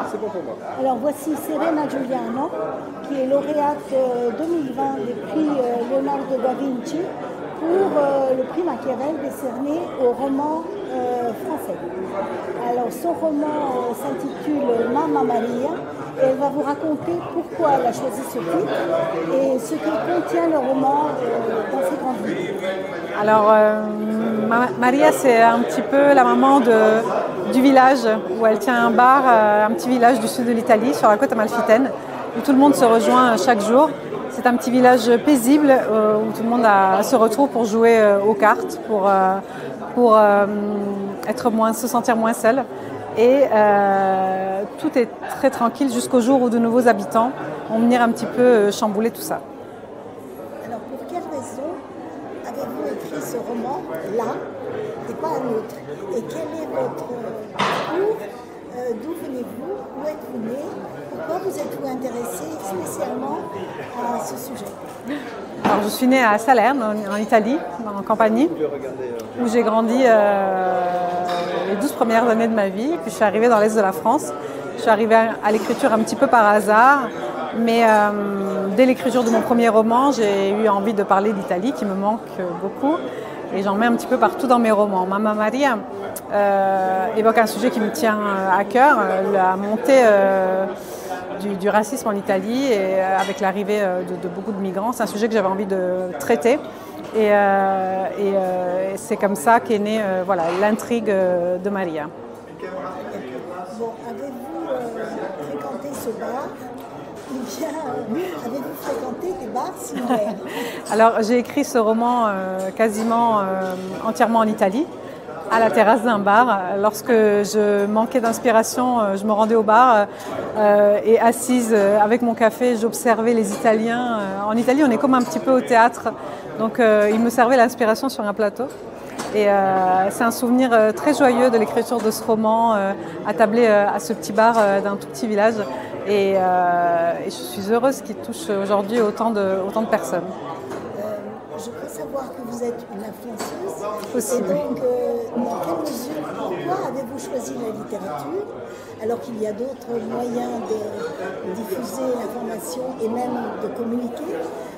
C'est bon pour moi. Alors voici Serena Giuliano, qui est lauréate 2020 des prix Leonardo da Vinci pour le prix Machiavel décerné au roman français. Alors son roman s'intitule Mamma Maria et elle va vous raconter pourquoi elle a choisi ce titre et ce que contient le roman dans ses grandes lignes. Alors Maria, c'est un petit peu la maman du village où elle tient un bar, un petit village du sud de l'Italie sur la côte amalfitaine où tout le monde se rejoint chaque jour. C'est un petit village paisible où tout le monde se retrouve pour jouer aux cartes, pour se sentir moins seul. Et tout est très tranquille jusqu'au jour où de nouveaux habitants vont venir un petit peu chambouler tout ça. Alors pour quelle raison avez-vous écrit ce roman là et pas un autre? Et quel est votre parcours? D'où venez-vous? Où êtes-vous né? Pourquoi vous êtes-vous intéressé spécialement à ce sujet? Alors, je suis née à Salerne, en Italie, en Campanie, où j'ai grandi les 12 premières années de ma vie. Puis je suis arrivée dans l'est de la France. Je suis arrivée à l'écriture un petit peu par hasard, mais dès l'écriture de mon premier roman, j'ai eu envie de parler d'Italie, qui me manque beaucoup. Et j'en mets un petit peu partout dans mes romans. Mamma Maria évoque un sujet qui me tient à cœur, la montée du racisme en Italie et avec l'arrivée de beaucoup de migrants. C'est un sujet que j'avais envie de traiter. Et c'est comme ça qu'est née l'intrigue de Maria. Bon, avez-vous fréquenté ce bar? Ou bien avez-vous fréquenté des bars similaires? Alors j'ai écrit ce roman quasiment entièrement en Italie, à la terrasse d'un bar. Lorsque je manquais d'inspiration, je me rendais au bar et assise avec mon café, j'observais les Italiens. En Italie, on est comme un petit peu au théâtre, donc ils me servaient l'inspiration sur un plateau. Et c'est un souvenir très joyeux de l'écriture de ce roman, attablé à ce petit bar d'un tout petit village. Et je suis heureuse qu'il touche aujourd'hui autant de personnes. Je peux savoir que vous êtes une influenceuse. Aussi, et donc, dans quelle mesure, pourquoi avez-vous choisi la littérature alors qu'il y a d'autres moyens de diffuser l'information et même de communiquer?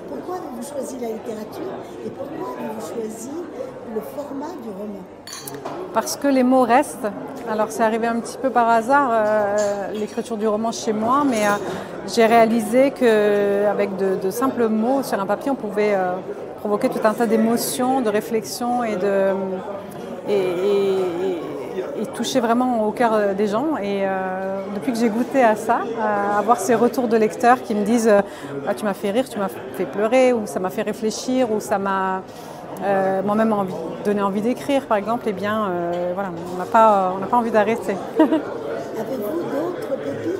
Pourquoi avez-vous choisi la littérature et pourquoi avez-vous choisi le format du roman? Parce que les mots restent. Alors c'est arrivé un petit peu par hasard, l'écriture du roman chez moi, mais j'ai réalisé qu'avec de simples mots sur un papier, on pouvait provoquer tout un tas d'émotions, de réflexions et toucher vraiment au cœur des gens. Et depuis que j'ai goûté à ça, à avoir ces retours de lecteurs qui me disent tu m'as fait rire, tu m'as fait pleurer, ou ça m'a fait réfléchir, ou ça m'a moi-même donné envie d'écrire, par exemple, eh bien, on n'a pas envie d'arrêter. Avez-vous d'autres pépites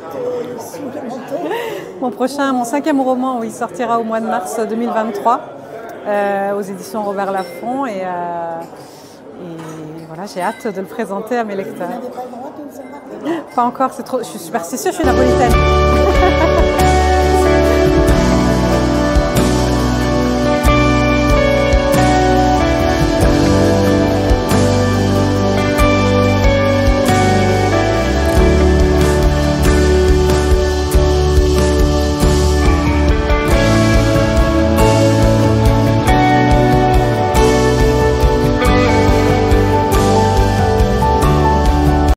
sous le manteau? Mon 5e roman, oui, sortira au mois de mars 2023 aux éditions Robert Laffont et voilà, j'ai hâte de le présenter à mes lecteurs. Vous n'avez pas le droit de nous en parler? Pas encore, c'est trop. Je suis superstitieuse, je suis napolitaine.